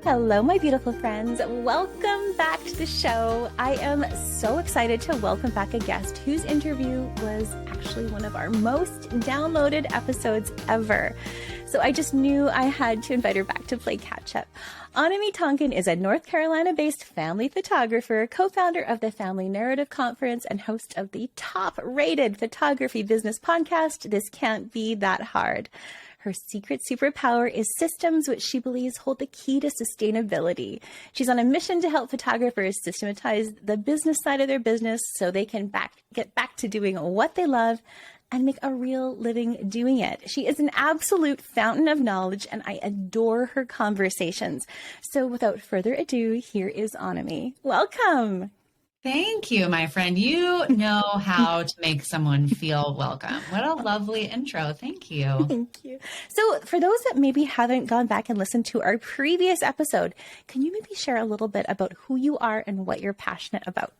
Hello, my beautiful friends. Welcome back to the show. I am so excited to welcome back a guest whose interview was actually one of our most downloaded episodes ever. So I just knew I had to invite her back to play catch up. Annemie Tonken is a North Carolina-based family photographer, co-founder of the Family Narrative Conference, and host of the top-rated photography business podcast, This Can't Be That Hard. Her secret superpower is systems, which she believes hold the key to sustainability. She's on a mission to help photographers systematize the business side of their business so they can get back to doing what they love and make a real living doing it. She is an absolute fountain of knowledge, and I adore her conversations. So without further ado, here is Annemie. Welcome. Thank you, my friend. You know how to make someone feel welcome. What a lovely intro. Thank you. Thank you. So for those that maybe haven't gone back and listened to our previous episode, can you maybe share a little bit about who you are and what you're passionate about?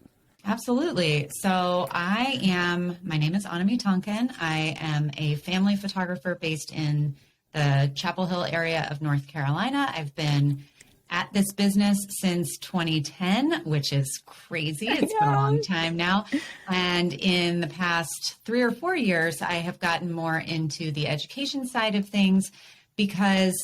Absolutely. So my name is Annemie Tonken. I am a family photographer based in the Chapel Hill area of North Carolina. I've been at this business since 2010, which is crazy. It's been a long time now. And in the past 3 or 4 years, I have gotten more into the education side of things because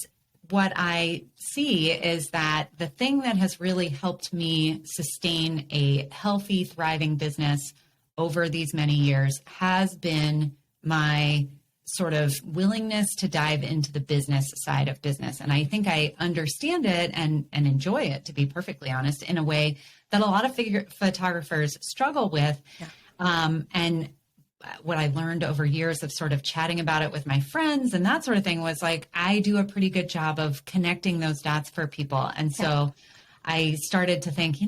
what I see is that the thing that has really helped me sustain a healthy, thriving business over these many years has been my sort of willingness to dive into the business side of business. And I think I understand it and enjoy it, to be perfectly honest, in a way that a lot of photographers struggle with. Yeah. And what I learned over years of sort of chatting about it with my friends and that sort of thing was like, I do a pretty good job of connecting those dots for people. And so I started to think,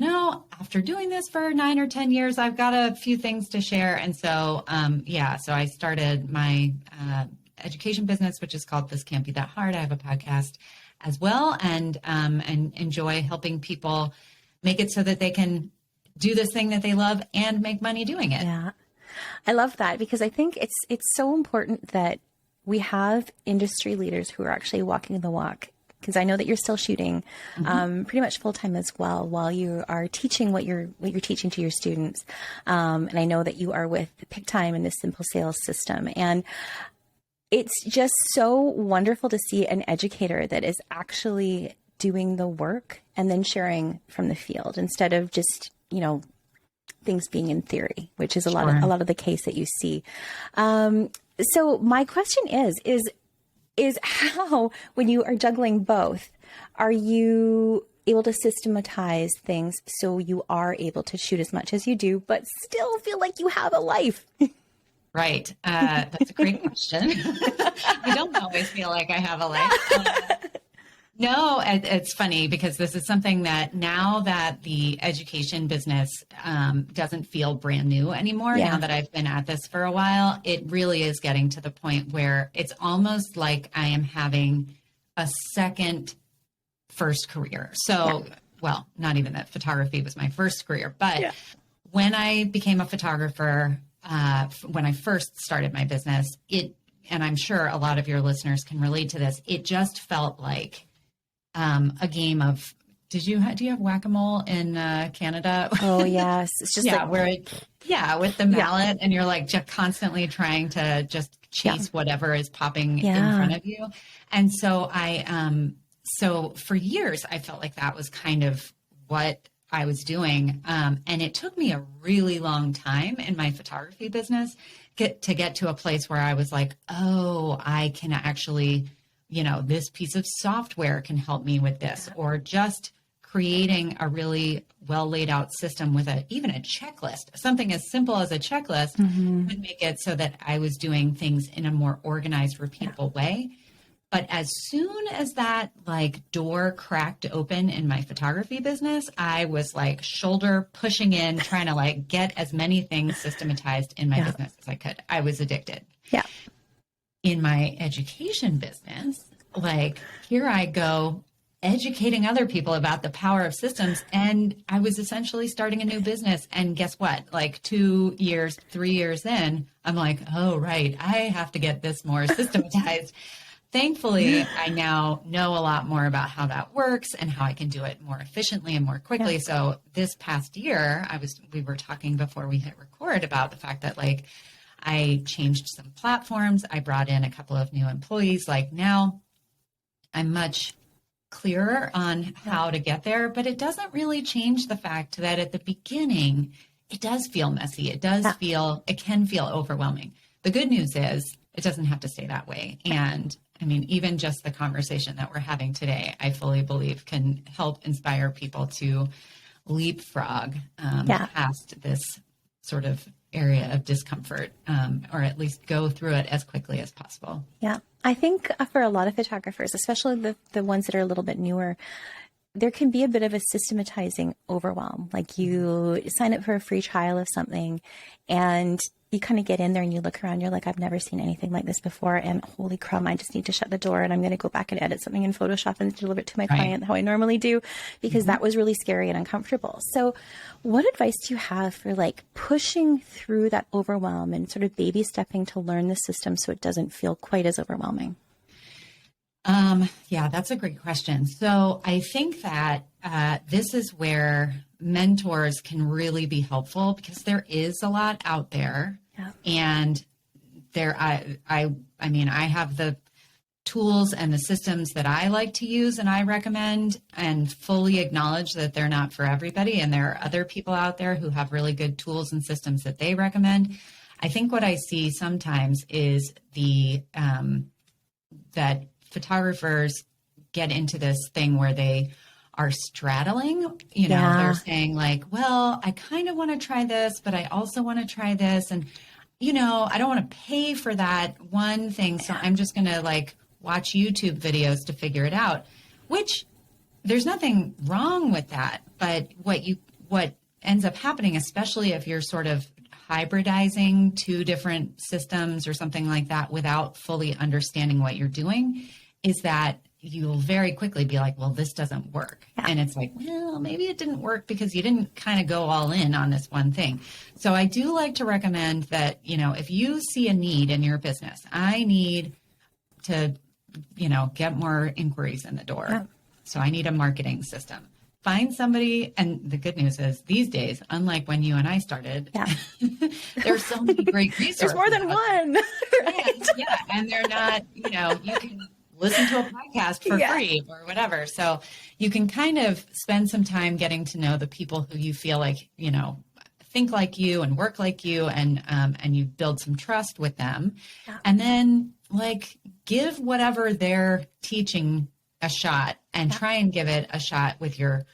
after doing this for 9 or 10 years, I've got a few things to share. And so, so I started my education business, which is called This Can't Be That Hard. I have a podcast as well, and enjoy helping people make it so that they can do this thing that they love and make money doing it. Yeah, I love that because I think it's so important that we have industry leaders who are actually walking the walk. Because I know that you're still shooting pretty much full time as well while you are teaching what you're teaching to your students. And I know that you are with Pick Time and the Simple Sales System. And it's just so wonderful to see an educator that is actually doing the work and then sharing from the field instead of just, things being in theory, which is a lot of the case that you see. So my question is how, when you are juggling both, are you able to systematize things so you are able to shoot as much as you do, but still feel like you have a life? Right. That's a great question. I don't always feel like I have a life. No, it's funny because this is something that now that the education business doesn't feel brand new anymore, now that I've been at this for a while, it really is getting to the point where it's almost like I am having a second first career. So, well, not even that photography was my first career, but when I became a photographer, when I first started my business, and I'm sure a lot of your listeners can relate to this, it just felt like a game of, do you have whack-a-mole in Canada? Oh yes. It's just with the mallet and you're like just constantly trying to just chase whatever is popping in front of you. And so so for years I felt like that was kind of what I was doing. And it took me a really long time in my photography business to get to a place where I was like, oh, I can actually, this piece of software can help me with this, or just creating a really well laid out system with even a checklist. Something as simple as a checklist would make it so that I was doing things in a more organized, repeatable way. But as soon as that door cracked open in my photography business, I was shoulder pushing in, trying to get as many things systematized in my business as I could. I was addicted. Yeah. In my education business, here I go educating other people about the power of systems. And I was essentially starting a new business. And guess what? 2 years, 3 years in, I'm like, oh, right, I have to get this more systematized. thankfully, I now know a lot more about how that works and how I can do it more efficiently and more quickly. Yeah. So this past year, we were talking before we hit record about the fact that like I changed some platforms. I brought in a couple of new employees. Like now I'm much clearer on how to get there, but it doesn't really change the fact that at the beginning, it does feel messy. It can feel overwhelming. The good news is it doesn't have to stay that way. And I mean, even just the conversation that we're having today, I fully believe can help inspire people to leapfrog past this sort of area of discomfort, or at least go through it as quickly as possible. Yeah. I think for a lot of photographers, especially the ones that are a little bit newer, there can be a bit of a systematizing overwhelm. Like you sign up for a free trial of something and you kind of get in there and you look around, you're like, I've never seen anything like this before. And holy crap, I just need to shut the door and I'm going to go back and edit something in Photoshop and deliver it to my client how I normally do, because that was really scary and uncomfortable. So what advice do you have for like pushing through that overwhelm and sort of baby stepping to learn the system so it doesn't feel quite as overwhelming? Yeah, that's a great question. So I think that this is where mentors can really be helpful because there is a lot out there. Yeah. And I mean, I have the tools and the systems that I like to use and I recommend, and fully acknowledge that they're not for everybody. And there are other people out there who have really good tools and systems that they recommend. I think what I see sometimes is that photographers get into this thing where they are straddling, they're saying like, well, I kind of want to try this, but I also want to try this. And, I don't want to pay for that one thing. So I'm just going to like watch YouTube videos to figure it out, which there's nothing wrong with that. But what ends up happening, especially if you're sort of hybridizing two different systems or something like that without fully understanding what you're doing, is that you'll very quickly be like, well, this doesn't work. Yeah. And it's like, well, maybe it didn't work because you didn't kind of go all in on this one thing. So I do like to recommend that, if you see a need in your business, I need to, get more inquiries in the door. Yeah. So I need a marketing system. Find somebody, and the good news is these days, unlike when you and I started, there's so many great resources. There's more than one. Right? Yeah, and they're not, you can listen to a podcast for free or whatever. So you can kind of spend some time getting to know the people who you feel like, think like you and work like you, and you build some trust with them. Yeah. And then like give whatever they're teaching a shot and try and give it a shot with your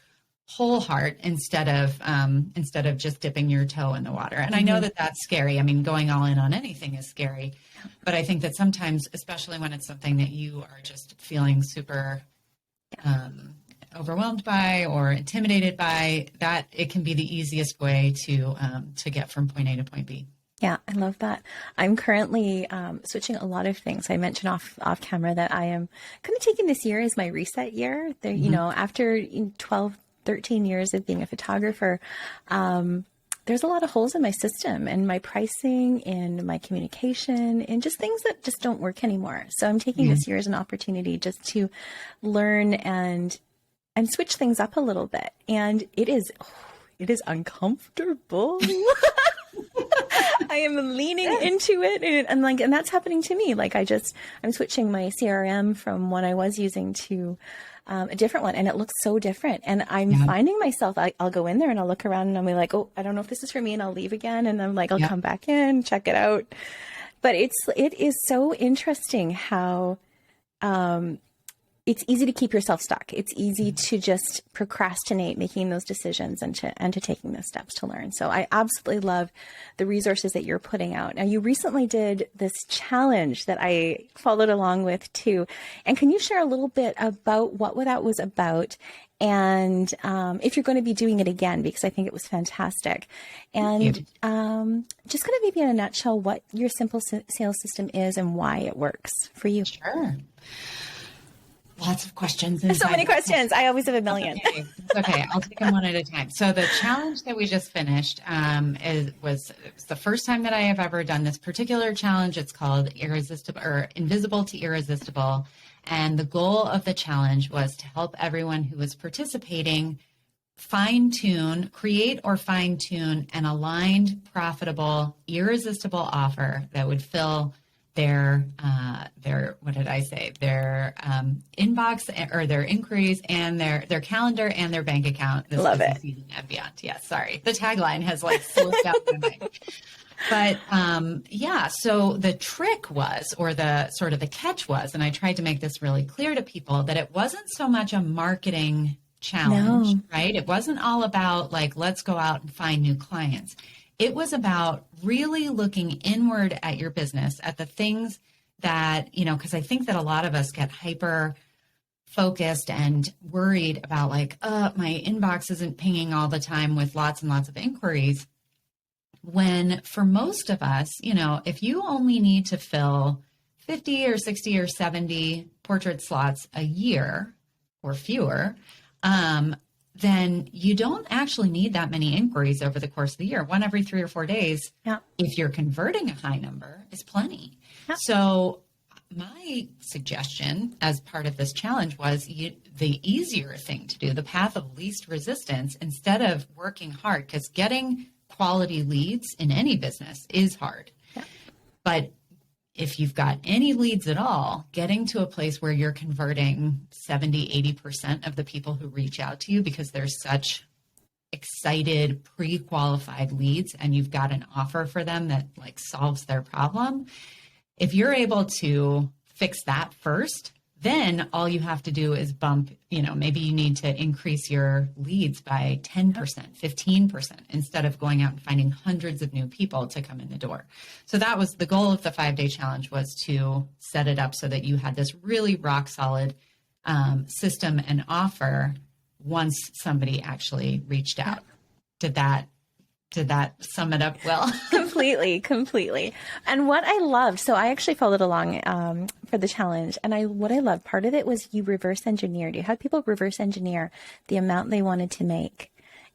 whole heart instead of just dipping your toe in the water. And I know that that's scary. I mean, going all in on anything is scary, but I think that sometimes, especially when it's something that you are just feeling super overwhelmed by or intimidated by, that it can be the easiest way to get from point A to point B. Yeah, I love that. I'm currently switching a lot of things. I mentioned off camera that I am kind of taking this year as my reset year. After 12, 13 years of being a photographer, there's a lot of holes in my system and my pricing and my communication and just things that just don't work anymore. So I'm taking this year as an opportunity just to learn and switch things up a little bit. And it is uncomfortable. I am leaning into it and that's happening to me. Like I'm switching my CRM from one I was using to a different one, and it looks so different. And I'm finding myself, I'll go in there and I'll look around and I'll be like, oh, I don't know if this is for me, and I'll leave again. And I'm like, I'll come back in, check it out. But it is so interesting how, it's easy to keep yourself stuck. It's easy to just procrastinate making those decisions and to taking those steps to learn. So I absolutely love the resources that you're putting out. Now, you recently did this challenge that I followed along with too. And can you share a little bit about what that was about? And if you're going to be doing it again, because I think it was fantastic. And just kind of maybe in a nutshell, what your simple sales system is and why it works for you. Sure. lots of questions. There's so many questions. I always have a million. It's okay. I'll take them one at a time. So the challenge that we just finished it was the first time that I have ever done this particular challenge. It's called Irresistible or Invisible to Irresistible. And the goal of the challenge was to help everyone who was participating create or fine tune an aligned, profitable, irresistible offer that would fill their what did I say? Their inbox or their inquiries and their calendar and their bank account. This Love it. Season and beyond. Yeah, sorry. The tagline has like slipped out my mind. But so the trick was, or the sort of the catch was, and I tried to make this really clear to people, that it wasn't so much a marketing challenge, right? It wasn't all about like, let's go out and find new clients. It was about really looking inward at your business, at the things that, because I think that a lot of us get hyper focused and worried about like, my inbox isn't pinging all the time with lots and lots of inquiries. When for most of us, if you only need to fill 50 or 60 or 70 portrait slots a year or fewer, then you don't actually need that many inquiries over the course of the year. One every 3 or 4 days, if you're converting a high number, is plenty. Yeah. So my suggestion as part of this challenge was the easier thing to do, the path of least resistance, instead of working hard, because getting quality leads in any business is hard. Yeah. But if you've got any leads at all, getting to a place where you're converting 70, 80% of the people who reach out to you because they're such excited, pre-qualified leads and you've got an offer for them that like solves their problem. If you're able to fix that first, then all you have to do is bump, maybe you need to increase your leads by 10%, 15%, instead of going out and finding hundreds of new people to come in the door. So that was the goal of the 5-day challenge, was to set it up so that you had this really rock solid system and offer once somebody actually reached out. Did that sum it up well? Completely. And what I loved, so I actually followed along for the challenge, and what I loved, part of it was you reverse engineered. You had people reverse engineer the amount they wanted to make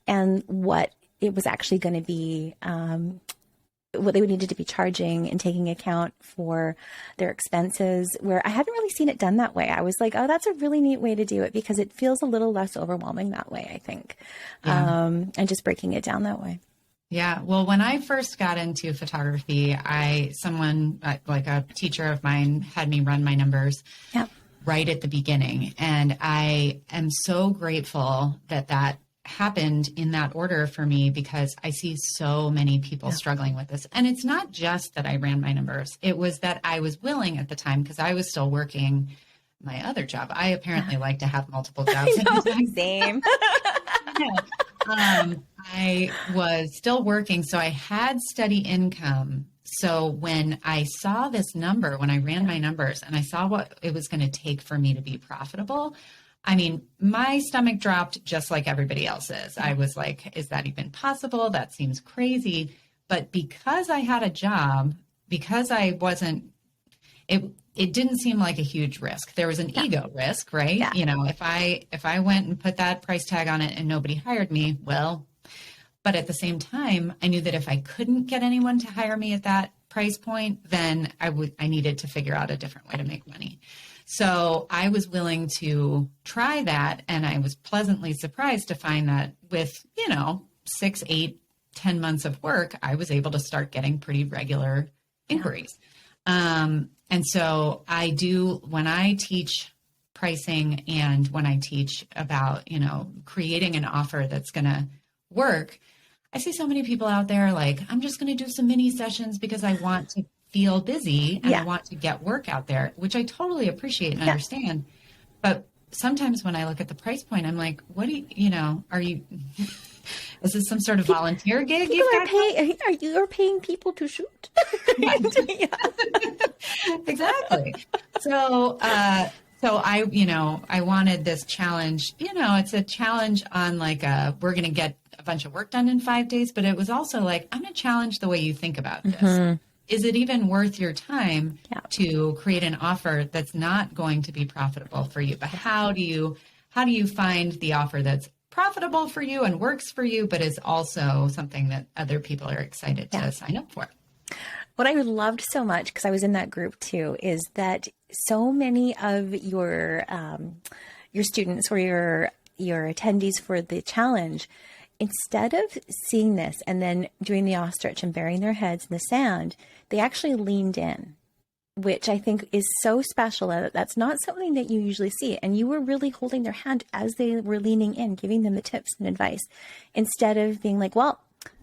and what it was actually going to be, what they needed to be charging and taking account for their expenses, where I hadn't really seen it done that way. I was like, oh, that's a really neat way to do it, because it feels a little less overwhelming that way, I think. And just breaking it down that way. Yeah. Well, when I first got into photography, someone like a teacher of mine had me run my numbers right at the beginning. And I am so grateful that happened in that order for me, because I see so many people struggling with this. And it's not just that I ran my numbers. It was that I was willing at the time, because I was still working my other job. I apparently like to have multiple jobs. Same. I was still working, so I had steady income. So when I saw this number, when I ran my numbers and I saw what it was going to take for me to be profitable, I mean, my stomach dropped just like everybody else's. I was like, is that even possible? That seems crazy. But because I had a job, because I wasn't, it didn't seem like a huge risk. There was an ego risk, right? Yeah. If I went and put that price tag on it and nobody hired me, well, but at the same time, I knew that if I couldn't get anyone to hire me at that price point, then I needed to figure out a different way to make money. So I was willing to try that. And I was pleasantly surprised to find that with, 6, 8, 10 months of work, I was able to start getting pretty regular inquiries. And so I do, when I teach pricing and when I teach about, creating an offer that's going to work, I see so many people out there like, I'm just going to do some mini sessions because I want to feel busy and I want to get work out there, which I totally appreciate and understand. But sometimes when I look at the price point, I'm like, what do are you, is this some sort of volunteer gig? You are paying people to shoot. Exactly. So I wanted this challenge, it's a challenge on like we're going to get a bunch of work done in 5 days, but it was also like, I'm going to challenge the way you think about this. Mm-hmm. is it even worth your time Yeah. to create an offer that's not going to be profitable for you? But how do you find the offer that's profitable for you and works for you, but is also something that other people are excited to sign up for? What I loved so much, because I was in that group too, is that so many of your students or your attendees for the challenge, instead of seeing this and then doing the ostrich and burying their heads in the sand, they actually leaned in, which I think is so special. That's not something that you usually see. And you were really holding their hand as they were leaning in, giving them the tips and advice, instead of being like, well,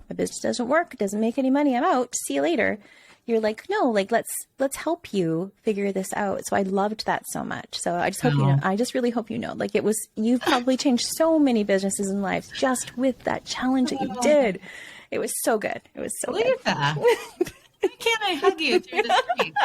my business doesn't work, it doesn't make any money, I'm out, see you later. You're like, no, like, let's help you figure this out. So I loved that so much. So I just hope you know, I just really hope you know, like, you've probably changed so many businesses and lives just with that challenge that you did. It was so good. It was so good. Why can't I hug you through the screen?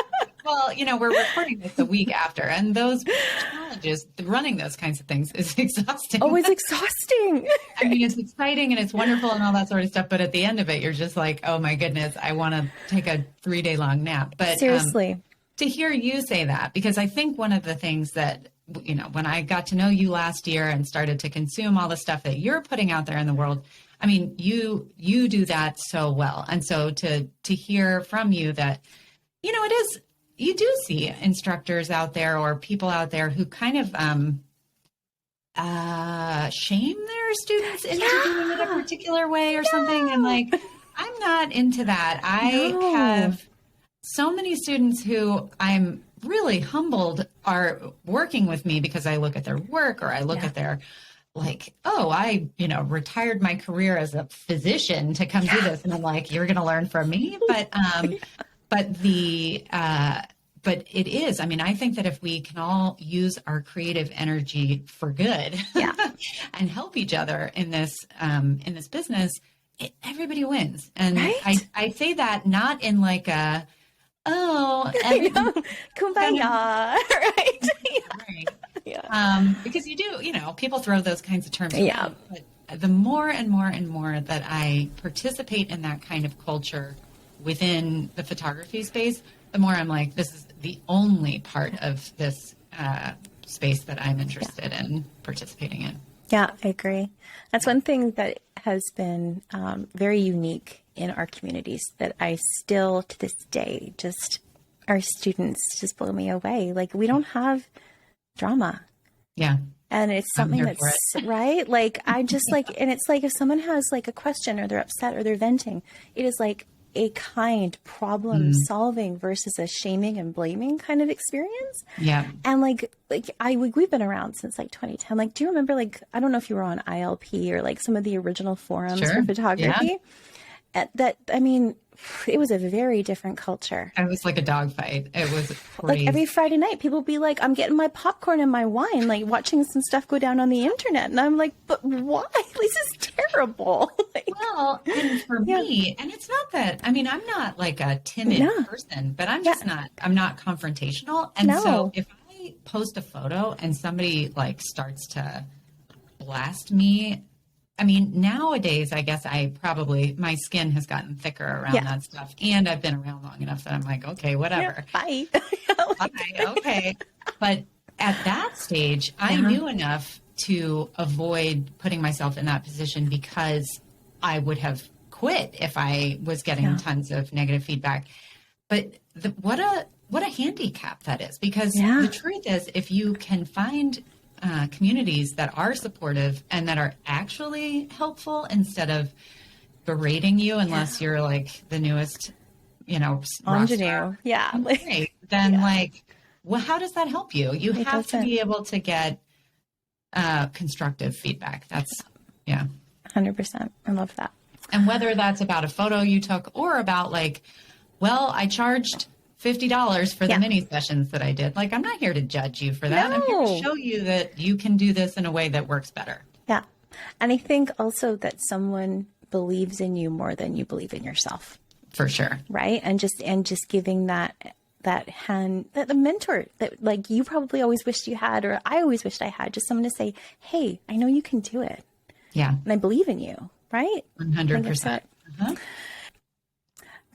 Well, we're recording this a week after, and those challenges, running those kinds of things is exhausting. Oh, it's exhausting. I mean, it's exciting and it's wonderful and all that sort of stuff, but at the end of it, you're just like, oh my goodness, I want to take a 3-day long nap. But seriously, to hear you say that, because I think one of the things that, when I got to know you last year and started to consume all the stuff that you're putting out there in the world, I mean, you do that so well. And so to hear from you that, it is, you do see instructors out there or people out there who kind of shame their students into doing it a particular way or something. And like, I'm not into that. I have so many students who I'm really humbled are working with me because I look at their work or I look at their, like, oh, I, retired my career as a physician to come do this. And I'm like, you're going to learn from me. But, but it is, I mean, I think that if we can all use our creative energy for good and help each other in this business, everybody wins. And I say that not in like a, kumbaya, right? Because you do, people throw those kinds of terms around, but the more and more and more that I participate in that kind of culture within the photography space, the more I'm like, this is the only part of this space that I'm interested in participating in. Yeah, I agree. That's one thing that has been very unique in our communities that I still, to this day, our students just blow me away. Like, we don't have drama. Yeah. And it's something that's right. Like, I just like, and it's like, if someone has like a question or they're upset or they're venting, it is like a kind problem solving versus a shaming and blaming kind of experience. Yeah. And we've been around since like 2010. Like, do you remember, like, I don't know if you were on ILP or like some of the original forums for photography? Yeah. I mean, it was a very different culture. It was like a dogfight. It was crazy. Like every Friday night, people would be like, I'm getting my popcorn and my wine, like watching some stuff go down on the internet. And I'm like, but why? This is terrible. Well, and for me, and it's not that, I mean, I'm not like a timid person, but I'm just I'm not confrontational. And so if I post a photo and somebody like starts to blast me, I mean, nowadays, I guess my skin has gotten thicker around that stuff. And I've been around long enough that I'm like, okay, whatever. Bye. Bye. Okay. But at that stage, I knew enough to avoid putting myself in that position because I would have quit if I was getting tons of negative feedback. But what a handicap that is, because the truth is, if you can find communities that are supportive and that are actually helpful instead of berating you, unless you're like the newest, ingenue. Then well, how does that help you? You have to be able to get constructive feedback. That's 100%. I love that. And whether that's about a photo you took or about like, well, I charged $50 for the mini sessions that I did. Like, I'm not here to judge you for that. I'm here to show you that you can do this in a way that works better. Yeah. And I think also that someone believes in you more than you believe in yourself. For sure. Right. And just giving that hand, that the mentor that like you probably always wished you had, or I always wished I had, just someone to say, hey, I know you can do it. Yeah. And I believe in you. Right. 100%.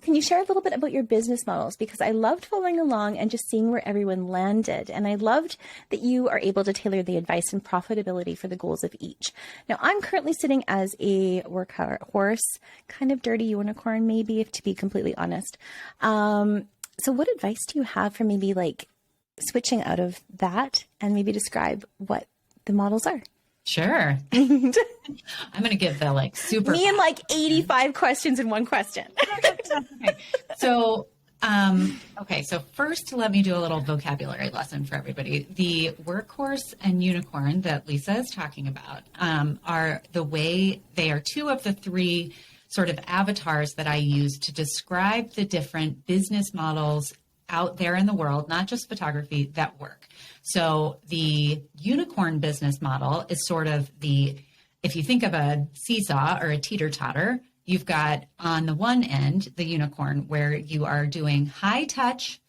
Can you share a little bit about your business models? Because I loved following along and just seeing where everyone landed. And I loved that you are able to tailor the advice and profitability for the goals of each. Now, I'm currently sitting as a workhorse, kind of dirty unicorn, maybe, if to be completely honest. So what advice do you have for maybe like switching out of that and maybe describe what the models are? Sure. I'm going to give the like super. Me and like 85 questions in one question. Okay. So, so first let me do a little vocabulary lesson for everybody. The workhorse and unicorn that Lisa is talking about are they are two of the three sort of avatars that I use to describe the different business models out there in the world, not just photography, that work. So the unicorn business model is sort of if you think of a seesaw or a teeter-totter, you've got on the one end, the unicorn, where you are doing high touch,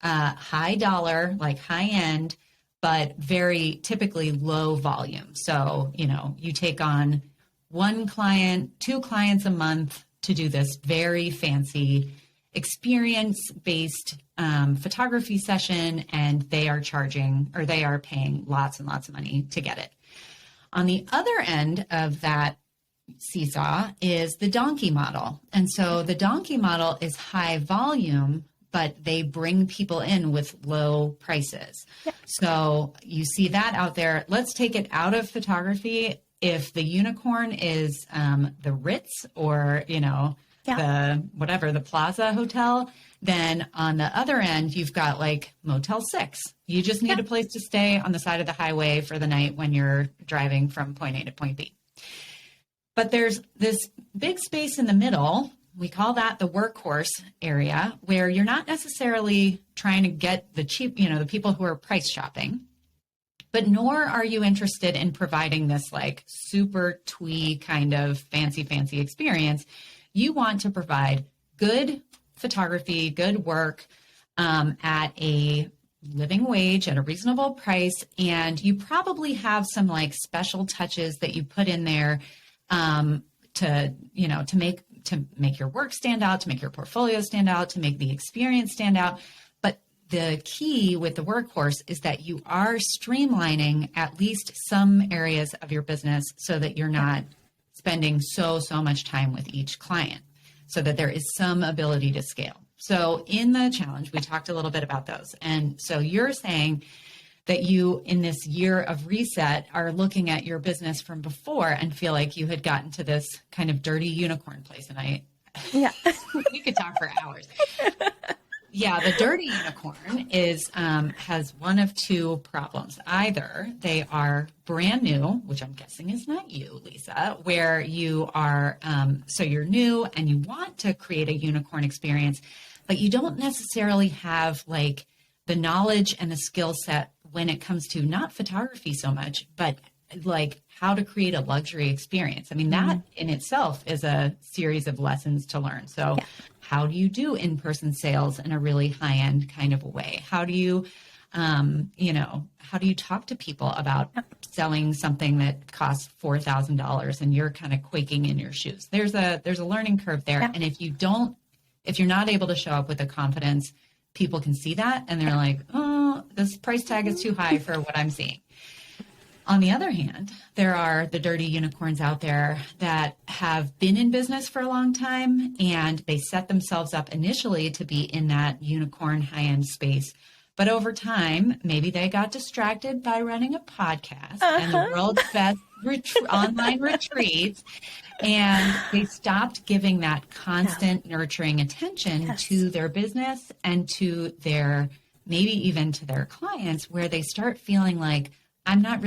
high dollar, like high end, but very typically low volume. So, you take on one client, two clients a month to do this very fancy experience-based photography session, and they are paying lots and lots of money to get it. On the other end of that seesaw is the donkey model. And so the donkey model is high volume, but they bring people in with low prices. Yep. So you see that out there. Let's take it out of photography. If the unicorn is the Ritz or, the Plaza Hotel, then on the other end, you've got like Motel 6. You just need a place to stay on the side of the highway for the night when you're driving from point A to point B. But there's this big space in the middle. We call that the workhorse area, where you're not necessarily trying to get the cheap, the people who are price shopping, but nor are you interested in providing this like super twee kind of fancy experience. You want to provide good photography, good work at a living wage, at a reasonable price. And you probably have some like special touches that you put in there to make your work stand out, to make your portfolio stand out, to make the experience stand out. But the key with the workhorse is that you are streamlining at least some areas of your business so that you're not spending so much time with each client, so that there is some ability to scale. So in the challenge, we talked a little bit about those. And so you're saying that you, in this year of reset, are looking at your business from before and feel like you had gotten to this kind of dirty unicorn place. And we could talk for hours. Yeah, the dirty unicorn has one of two problems. Either they are brand new, which I'm guessing is not you, Lisa, where you are, so you're new and you want to create a unicorn experience, but you don't necessarily have like the knowledge and the skill set when it comes to not photography so much, but like how to create a luxury experience. I mean, that in itself is a series of lessons to learn. So how do you do in-person sales in a really high-end kind of a way? How do you, how do you talk to people about selling something that costs $4,000 and you're kind of quaking in your shoes? There's a learning curve there. And if you're not able to show up with the confidence, people can see that and they're like, oh, this price tag is too high for what I'm seeing. On the other hand, there are the dirty unicorns out there that have been in business for a long time, and they set themselves up initially to be in that unicorn high-end space. But over time, maybe they got distracted by running a podcast and the world's best online retreats, and they stopped giving that constant nurturing attention to their business and to maybe even to their clients, where they start feeling like, I'm not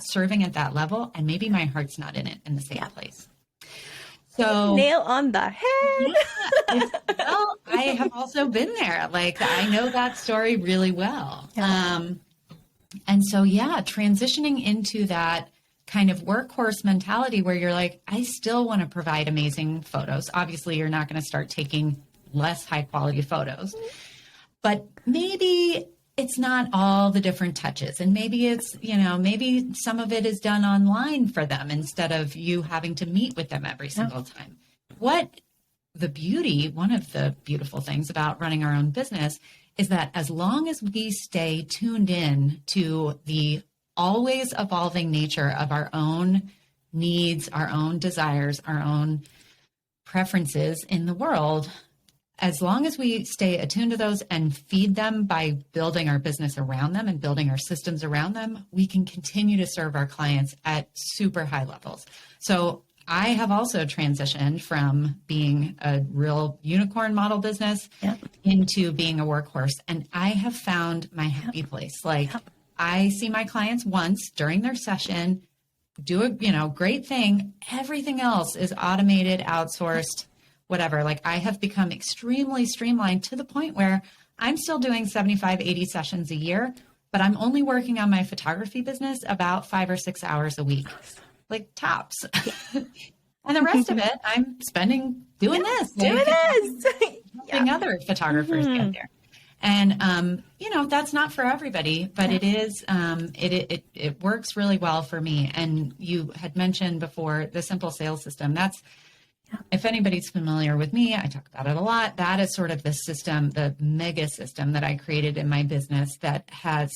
serving at that level, and maybe my heart's not in it in the same place. So nail on the head. Well, I have also been there. Like, I know that story really well. And so, transitioning into that kind of workhorse mentality where you're like, I still want to provide amazing photos. Obviously, you're not going to start taking less high quality photos, but maybe it's not all the different touches. And maybe it's, maybe some of it is done online for them instead of you having to meet with them every single time. What one of the beautiful things about running our own business is that as long as we stay tuned in to the always evolving nature of our own needs, our own desires, our own preferences in the world, as long as we stay attuned to those and feed them by building our business around them and building our systems around them, we can continue to serve our clients at super high levels. So I have also transitioned from being a real unicorn model business into being a workhorse. And I have found my happy place. Like I see my clients once during their session, do a great thing. Everything else is automated, outsourced, whatever. Like I have become extremely streamlined to the point where I'm still doing 75, 80 sessions a year, but I'm only working on my photography business about 5 or 6 hours a week. Like tops. And the rest of it, I'm spending doing this. Helping other photographers get there. And, that's not for everybody, but it is, it works really well for me. And you had mentioned before the simple sales system. That's, if anybody's familiar with me, I talk about it a lot. That is sort of the system, the mega system that I created in my business that has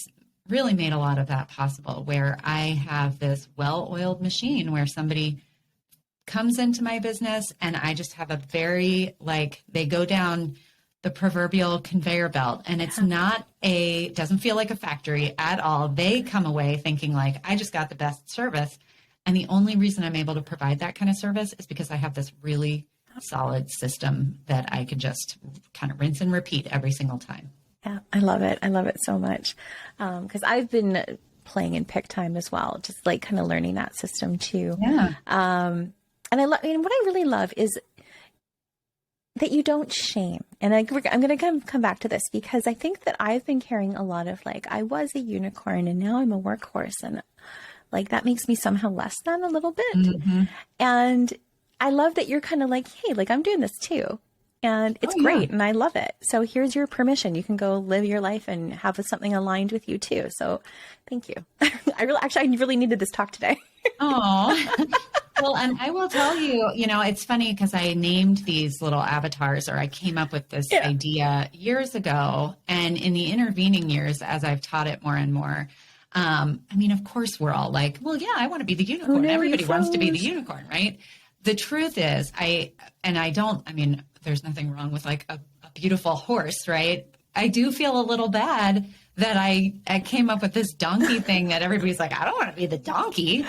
really made a lot of that possible, where I have this well-oiled machine where somebody comes into my business and I just have a very, they go down the proverbial conveyor belt, and it's doesn't feel like a factory at all. They come away thinking like, I just got the best service. And the only reason I'm able to provide that kind of service is because I have this really solid system that I can just kind of rinse and repeat every single time. Yeah, I love it. I love it so much. Because I've been playing in pick time as well, just like kind of learning that system too. Yeah. And what I really love is that you don't shame. And I'm going to come back to this because I think that I've been carrying a lot of I was a unicorn and now I'm a workhorse, and that makes me somehow less than a little bit. Mm-hmm. And I love that you're kind of hey, I'm doing this too. And it's great. And I love it. So here's your permission. You can go live your life and have something aligned with you too. So thank you. I really needed this talk today. Oh, well, and I will tell you, it's funny because I named these little avatars, or I came up with this idea years ago. And in the intervening years, as I've taught it more and more, of course we're all like, well, yeah, I want to be the unicorn. Oh, no, everybody wants to be the unicorn, right? The truth is there's nothing wrong with a beautiful horse, right? I do feel a little bad that I came up with this donkey thing that everybody's like, I don't want to be the donkey.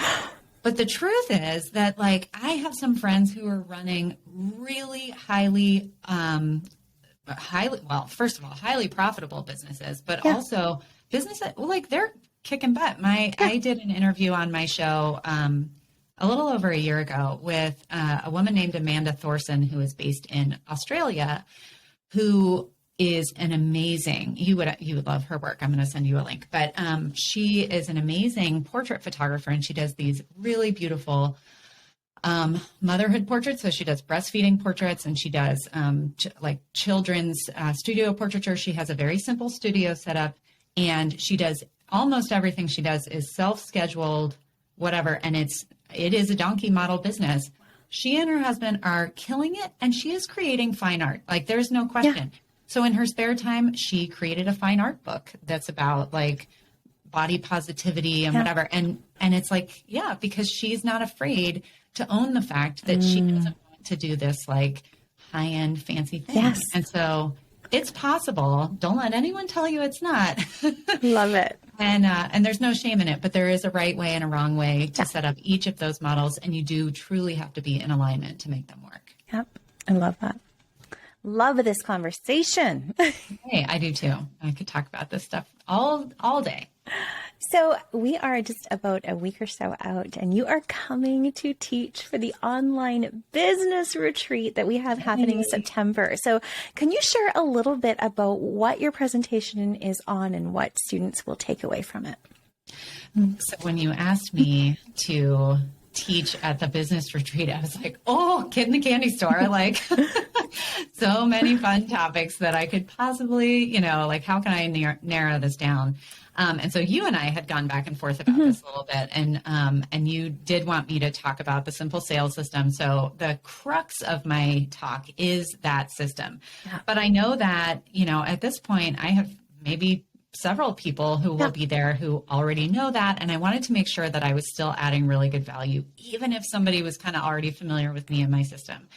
But the truth is that I have some friends who are running really highly profitable businesses, but also businesses, they're kicking butt. I did an interview on my show, a little over a year ago with a woman named Amanda Thorson, who is based in Australia, who is an amazing, you would love her work. I'm going to send you a link, but she is an amazing portrait photographer, and she does these really beautiful motherhood portraits. So she does breastfeeding portraits, and she does children's studio portraiture. She has a very simple studio set up, and she does almost everything she does is self-scheduled, whatever. And it is a donkey model business. She and her husband are killing it, and she is creating fine art. There's no question. Yeah. So in her spare time, she created a fine art book that's about body positivity and whatever. And it's because she's not afraid to own the fact that she doesn't want to do this high-end fancy thing. Yes. And so it's possible. Don't let anyone tell you it's not. Love it. And there's no shame in it, but there is a right way and a wrong way to set up each of those models. And you do truly have to be in alignment to make them work. Yep. I love that. Love this conversation. Hey, I do too. I could talk about this stuff all day. So we are just about a week or so out, and you are coming to teach for the online business retreat that we have happening in September. So can you share a little bit about what your presentation is on and what students will take away from it? So when you asked me to teach at the business retreat, I was like, oh, kid in the candy store, like so many fun topics that I could possibly, like, how can I narrow this down? And so you and I had gone back and forth about this a little bit, and you did want me to talk about the simple sales system. So the crux of my talk is that system. Yeah. But I know that, at this point, I have maybe several people who will be there who already know that. And I wanted to make sure that I was still adding really good value, even if somebody was kind of already familiar with me and my system.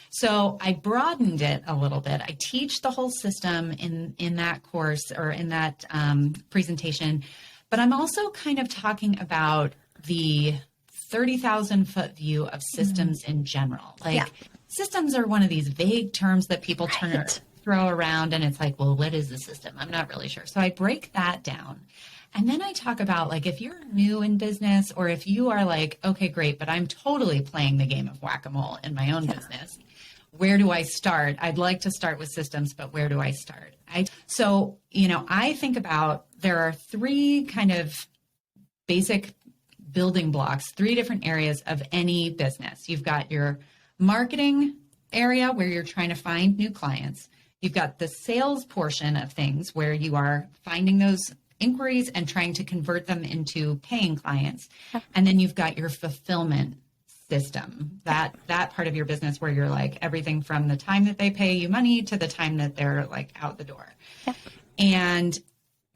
So I broadened it a little bit. I teach the whole system in that course or in that presentation, but I'm also kind of talking about the 30,000 foot view of systems in general. Like systems are one of these vague terms that people throw around, and it's like, well, what is the system? I'm not really sure. So I break that down. And then I talk about, like, if you're new in business, or if you are like, okay, great, but I'm totally playing the game of whack-a-mole in my own business. Where do I start? I'd like to start with systems, but where do I start? So I think about, there are three kind of basic building blocks, three different areas of any business. You've got your marketing area where you're trying to find new clients. You've got the sales portion of things where you are finding those inquiries and trying to convert them into paying clients. And then you've got your fulfillment system, that part of your business where you're like everything from the time that they pay you money to the time that they're like out the door. And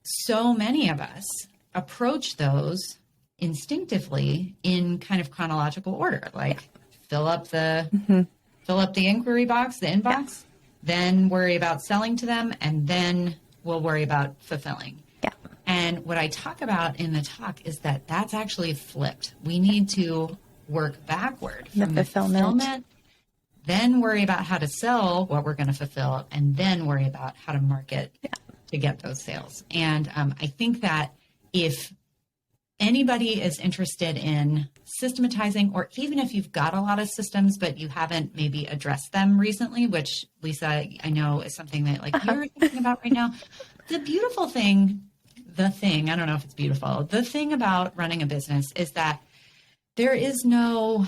so many of us approach those instinctively in kind of chronological order, like fill up the inquiry box, the inbox, then worry about selling to them, and then we'll worry about fulfilling. And what I talk about in the talk is that that's actually flipped. We need to work backward from the fulfillment, then worry about how to sell what we're going to fulfill, and then worry about how to market to get those sales. And I think that if anybody is interested in systematizing, or even if you've got a lot of systems, but you haven't maybe addressed them recently, which Lisa, I know is something that like you're thinking about right now. The thing, I don't know if it's beautiful. The thing about running a business is that there is no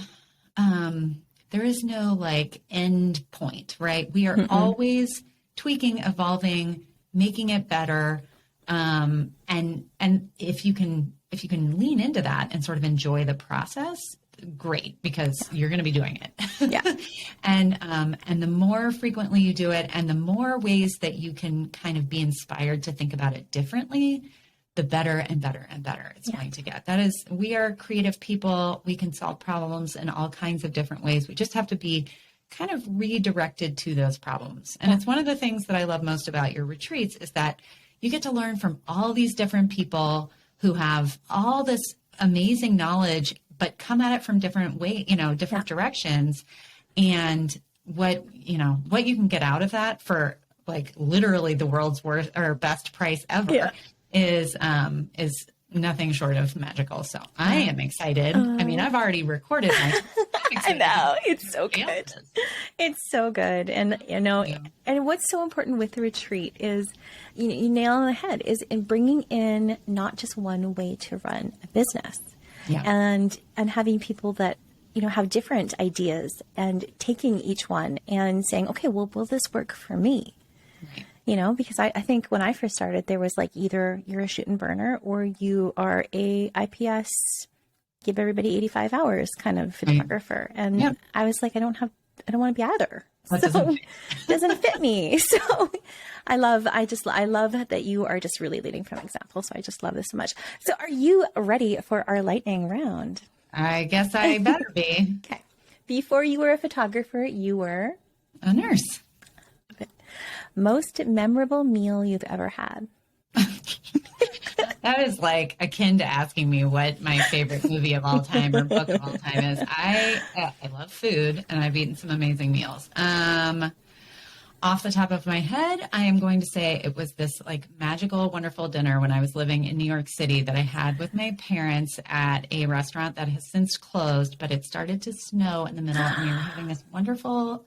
like end point, right? We are always tweaking, evolving, making it better. And if you can lean into that and sort of enjoy the process, great, because you're going to be doing it. And the more frequently you do it, and the more ways that you can kind of be inspired to think about it differently, the better and better and better it's going to get. That is, we are creative people. We can solve problems in all kinds of different ways. We just have to be kind of redirected to those problems. And it's one of the things that I love most about your retreats is that you get to learn from all these different people who have all this amazing knowledge, but come at it from different different directions. And what you can get out of that for like literally the world's worst or best price ever is nothing short of magical. So I am excited. I mean, I've already recorded my I know. It's so good. It's so good. And, and what's so important with the retreat is, you nail on the head, is in bringing in not just one way to run a business and having people that, have different ideas and taking each one and saying, okay, well, will this work for me? Right. Because I think when I first started, there was like either you're a shoot and burner or you are a IPS, give everybody 85 hours kind of photographer. And I was like, I don't want to be either. So it doesn't fit me. So I love that you are just really leading from example. So I just love this so much. So are you ready for our lightning round? I guess I better be. Okay. Before you were a photographer, you were a nurse. Most memorable meal you've ever had? That is like akin to asking me what my favorite movie of all time or book of all time is. I love food, and I've eaten some amazing meals. Off the top of my head, I am going to say it was this like magical, wonderful dinner when I was living in New York City that I had with my parents at a restaurant that has since closed, but it started to snow in the middle, and we were having this wonderful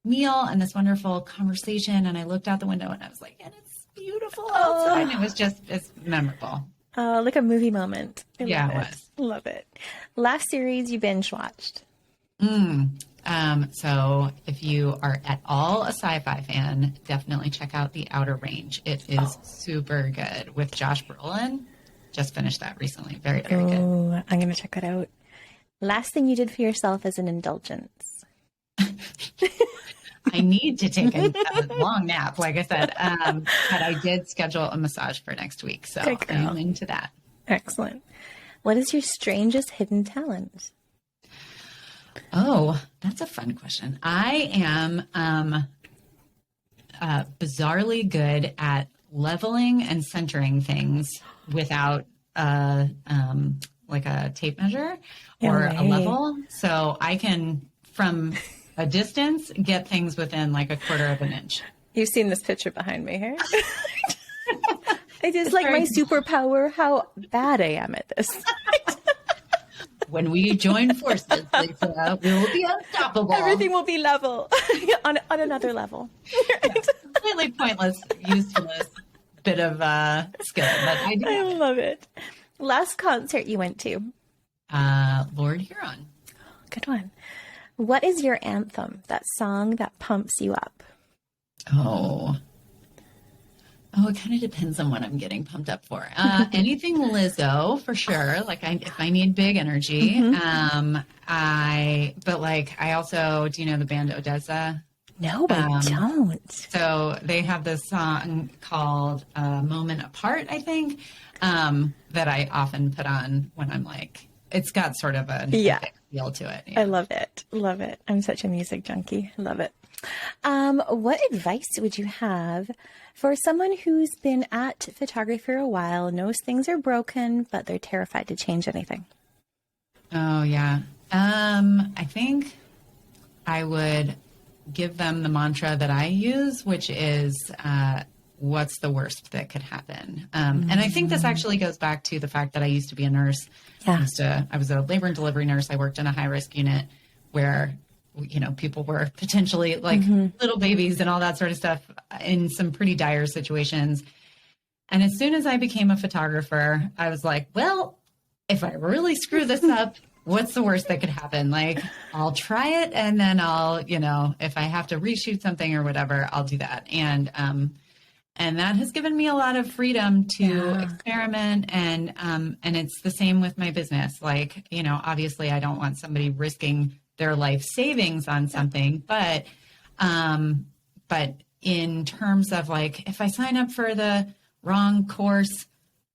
meal and this wonderful conversation. And I looked out the window and I was like, and it's beautiful outside. And it's memorable. Like a movie moment. Yeah, it was. Love it. Last series you binge watched. So if you are at all a sci-fi fan, definitely check out The Outer Range. It is super good with Josh Brolin. Just finished that recently. Very, very good. Oh, I'm going to check it out. Last thing you did for yourself as an indulgence. I need to take a long nap, like I said. But I did schedule a massage for next week. So I'm into that. Excellent. What is your strangest hidden talent? Oh, that's a fun question. I am bizarrely good at leveling and centering things without like a tape measure or a level. So I can, from a distance, get things within like a quarter of an inch. You've seen this picture behind me here. It is like my superpower, how bad I am at this. When we join forces, Lisa, we will be unstoppable. Everything will be level on another level. Completely pointless, useless bit of skill, but I love it. Last concert you went to? Lord Huron. Good one. What is your anthem? That song that pumps you up? Oh, it kind of depends on what I'm getting pumped up for. Anything Lizzo for sure. Like if I need big energy. I also, do you know the band Odessa? No, I don't. So they have this song called Moment Apart, I think, that I often put on when I'm like, it's got sort of an epic feel to it. I love it. Love it. I'm such a music junkie. Love it. What advice would you have for someone who's been at photography for a while, knows things are broken, but they're terrified to change anything? Oh, yeah. I think I would give them the mantra that I use, which is, what's the worst that could happen? And I think this actually goes back to the fact that I used to be a nurse. I was a labor and delivery nurse. I worked in a high-risk unit where, you know, people were potentially like little babies and all that sort of stuff in some pretty dire situations. And as soon as I became a photographer, I was like, well, if I really screw this up, what's the worst that could happen? Like, I'll try it, and then I'll, you know, if I have to reshoot something or whatever, I'll do that. And that has given me a lot of freedom to experiment. And it's the same with my business. Like, you know, obviously I don't want somebody risking their life savings on something, but in terms of like, if I sign up for the wrong course,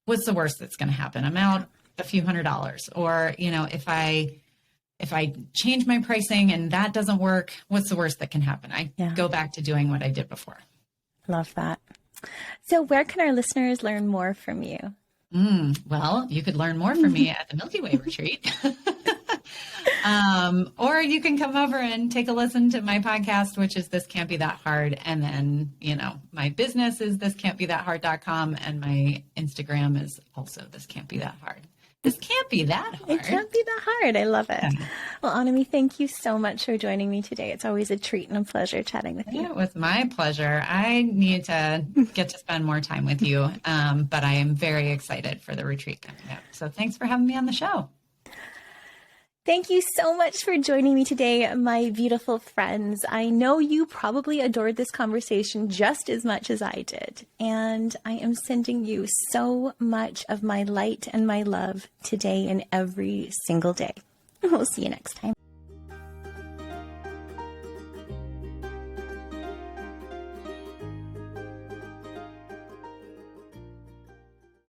what's the worst that's going to happen? I'm out a few $100s. Or, you know, if I change my pricing and that doesn't work, what's the worst that can happen? I go back to doing what I did before. Love that. So where can our listeners learn more from you? Well, you could learn more from me at the Milky Way retreat. Or you can come over and take a listen to my podcast, which is This Can't Be That Hard. And then, you know, my business is thiscan'tbethathard.com. And my Instagram is also This Can't Be That Hard. This can't be that hard. It can't be that hard. I love it. Well, Annemie, thank you so much for joining me today. It's always a treat and a pleasure chatting with you. It was my pleasure. I need to get to spend more time with you, but I am very excited for the retreat coming up. So thanks for having me on the show. Thank you so much for joining me today, my beautiful friends. I know you probably adored this conversation just as much as I did, and I am sending you so much of my light and my love today and every single day. We'll see you next time.